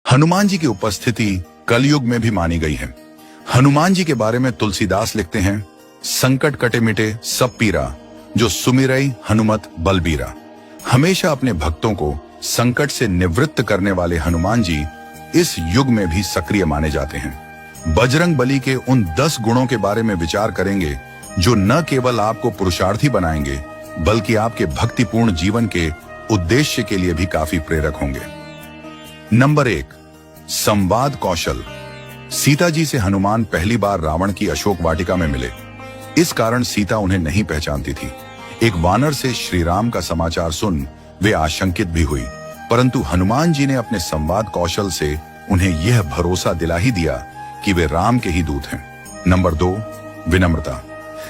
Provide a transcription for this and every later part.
हनुमान जी की उपस्थिति कलयुग में भी मानी गई है। हनुमान जी के बारे में तुलसीदास लिखते हैं, संकट कटे मिटे सब पीरा, जो सुमिरई हनुमत बलबीरा। हमेशा अपने भक्तों को संकट से निवृत्त करने वाले हनुमान जी इस युग में भी सक्रिय माने जाते हैं। बजरंग बली के उन 10 गुणों के बारे में विचार करेंगे जो न केवल आपको पुरुषार्थी बनाएंगे बल्कि आपके भक्तिपूर्ण जीवन के उद्देश्य के लिए भी काफी प्रेरक होंगे। नंबर 1, संवाद कौशल। सीता जी से हनुमान पहली बार रावण की अशोक वाटिका में मिले। इस कारण सीता उन्हें नहीं पहचानती थी। एक वानर से श्री राम का समाचार सुन वे आशंकित भी हुई, परंतु हनुमान जी ने अपने संवाद कौशल से उन्हें यह भरोसा दिला ही दिया कि वे राम के ही दूत हैं। नंबर 2, विनम्रता।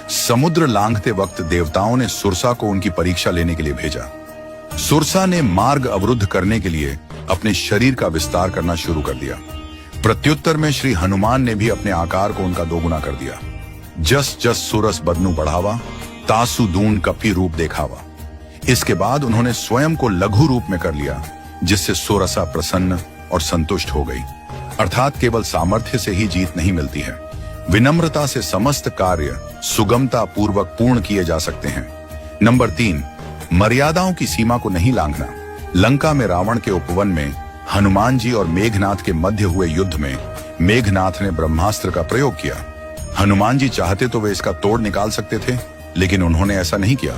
समुद्र लांघते वक्त देवताओं ने सुरसा को उनकी परीक्षा लेने के लिए भेजा। सुरसा ने मार्ग अवरुद्ध करने के लिए अपने शरीर का विस्तार करना शुरू कर दिया। प्रत्युत्तर में श्री हनुमान ने भी अपने आकार को उनका दोगुना कर दिया। जस जस सुरस बदनु बढ़ावा, तासु दून कपी रूप देखावा। इसके बाद उन्होंने स्वयं को लघु रूप में कर लिया, जिससे सुरसा प्रसन्न और संतुष्ट हो गई। अर्थात केवल सामर्थ्य से ही जीत नहीं मिलती है, विनम्रता से समस्त कार्य सुगमता पूर्वक पूर्ण किए जा सकते हैं। नंबर 3, मर्यादाओं की सीमा को नहीं लांघना। लंका में रावण के उपवन में हनुमान जी और मेघनाथ के मध्य हुए युद्ध में मेघनाथ ने ब्रह्मास्त्र का प्रयोग किया। हनुमान जी चाहते तो वे इसका तोड़ निकाल सकते थे, लेकिन उन्होंने ऐसा नहीं किया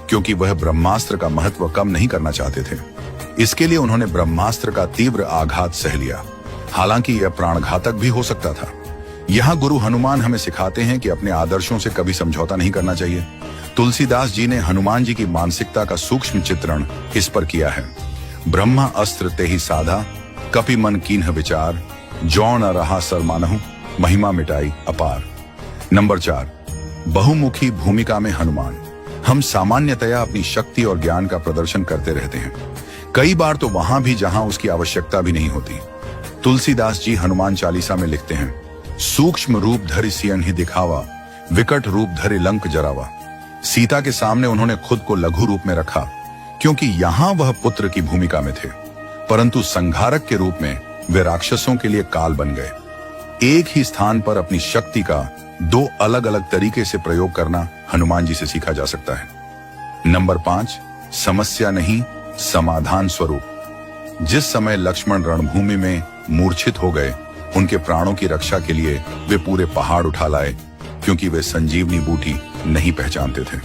क्योंकि वह ब्रह्मास्त्र का महत्व कम नहीं करना चाहते थे। इसके लिए उन्होंने ब्रह्मास्त्र का तीव्र आघात सह लिया, हालांकि यह प्राणघातक भी हो सकता था। यहाँ गुरु हनुमान हमें सिखाते हैं कि अपने आदर्शों से कभी समझौता नहीं करना चाहिए। तुलसीदास जी ने हनुमान जी की मानसिकता का सूक्ष्म चित्रण इस पर किया है। ब्रह्मा अस्त्र ते ही साधा, कपि मन कीन्ह विचार, जौ न रहा सर मानहु, महिमा मिटाई अपार। नंबर 4, बहुमुखी भूमिका में हनुमान। हम सामान्यतया अपनी शक्ति और ज्ञान का प्रदर्शन करते रहते हैं, कई बार तो वहां भी जहां उसकी आवश्यकता भी नहीं होती। तुलसीदास जी हनुमान चालीसा में लिखते हैं, सूक्ष्म रूप धरि सियन ही दिखावा, विकट रूप धरि लंक जरावा। सीता के सामने उन्होंने खुद को लघु रूप में रखा क्योंकि यहां वह पुत्र की भूमिका में थे, परंतु संहारक के रूप में वे राक्षसों के लिए काल बन गए। एक ही स्थान पर अपनी शक्ति का 2 अलग अलग तरीके से प्रयोग करना हनुमान जी से सीखा जा सकता है। नंबर 5, समस्या नहीं समाधान स्वरूप। जिस समय लक्ष्मण रणभूमि में मूर्छित हो गए, उनके प्राणों की रक्षा के लिए वे पूरे पहाड़ उठा लाए क्योंकि वे संजीवनी बूटी नहीं पहचानते थे।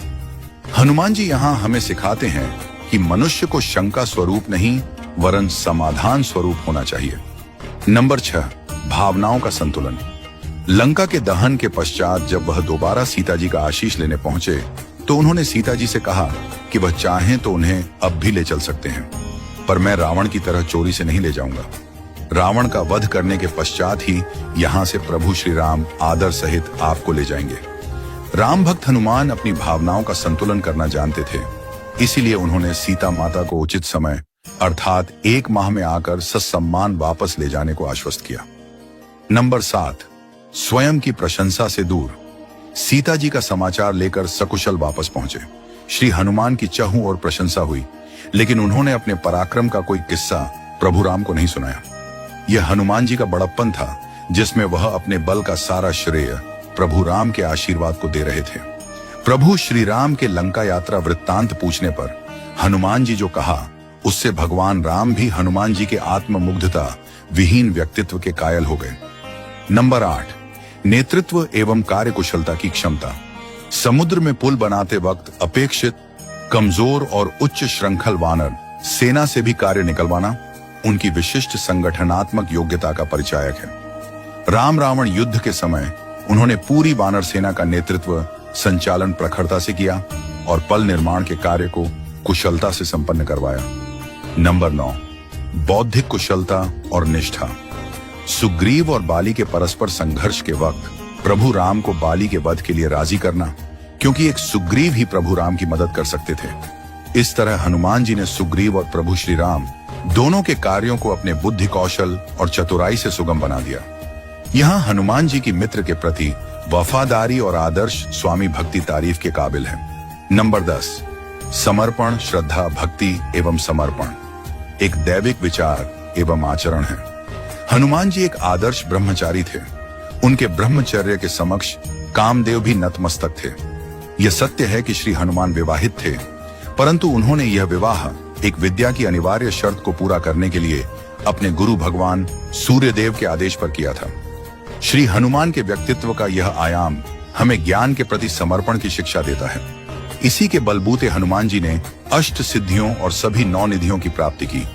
हनुमान जी यहाँ हमें सिखाते हैं कि मनुष्य को शंका स्वरूप नहीं वरन समाधान स्वरूप होना चाहिए। नंबर 6, भावनाओं का संतुलन। लंका के दहन के पश्चात जब वह दोबारा सीता जी का आशीष लेने पहुंचे तो उन्होंने सीता जी से कहा कि वह चाहें तो उन्हें अब भी ले चल सकते हैं, पर मैं रावण की तरह चोरी से नहीं ले जाऊंगा। रावण का वध करने के पश्चात ही यहाँ से प्रभु श्री राम आदर सहित आपको ले जाएंगे। राम भक्त हनुमान अपनी भावनाओं का संतुलन करना जानते थे, इसीलिए उन्होंने सीता माता को उचित समय अर्थात 1 माह में आकर ससम्मान वापस ले जाने को आश्वस्त किया। नंबर 7, स्वयं की प्रशंसा से दूर। सीता जी का समाचार लेकर सकुशल वापस पहुंचे। श्री हनुमान की चहुं और प्रशंसा हुई, लेकिन उन्होंने अपने पराक्रम का कोई किस्सा प्रभु राम को नहीं सुनाया। यह हनुमान जी का बड़प्पन था, जिसमें वह अपने बल का सारा श्रेय प्रभु राम के आशीर्वाद को दे रहे थे। प्रभु श्री राम के लंका यात्रा वृत्तांत पूछने पर हनुमान जी जो कहा, उससे भगवान राम भी हनुमान जी के आत्ममुग्धता विहीन व्यक्तित्व के कायल हो गए। नंबर 8, नेतृत्व एवं कार्यकुशलता की क्षमता। समुद्र में पुल बनाते वक्त अपेक्षित कमजोर और उच्च श्रृंखल वानर सेना से भी कार्य निकलवाना उनकी विशिष्ट संगठनात्मक योग्यता का परिचायक है। राम रावण युद्ध के समय उन्होंने पूरी वानर सेना का नेतृत्व संचालन प्रखरता से किया और पल निर्माण के कार्य को कुशलता से संपन्न करवाया। नंबर 9, बौद्धिक कुशलता और निष्ठा। सुग्रीव और बाली के परस्पर संघर्ष के वक्त प्रभु राम को बाली के वध के लिए राजी करना, क्योंकि एक सुग्रीव ही प्रभु राम की मदद कर सकते थे। इस तरह हनुमान जी ने सुग्रीव और प्रभु श्री राम दोनों के कार्यों को अपने बुद्धि कौशल और चतुराई से सुगम बना दिया। यहाँ हनुमान जी की मित्र के प्रति वफादारी और आदर्श स्वामी भक्ति तारीफ के काबिल है। नंबर 10, समर्पण, श्रद्धा, भक्ति एवं समर्पण एक दैविक विचार एवं आचरण है। हनुमान जी एक आदर्श ब्रह्मचारी थे। उनके ब्रह्मचर्य के समक्ष कामदेव भी नतमस्तक थे। यह सत्य है कि श्री हनुमान विवाहित थे, परंतु उन्होंने यह विवाह एक विद्या की अनिवार्य शर्त को पूरा करने के लिए अपने गुरु भगवान सूर्यदेव के आदेश पर किया था। श्री हनुमान के व्यक्तित्व का यह आयाम हमें ज्ञान के प्रति समर्पण की शिक्षा देता है। इसी के बलबूते हनुमान जी ने अष्ट सिद्धियों और सभी 9 निधियों की प्राप्ति की।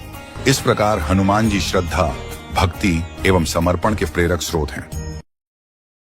इस प्रकार हनुमान जी श्रद्धा, भक्ति एवं समर्पण के प्रेरक स्रोत हैं।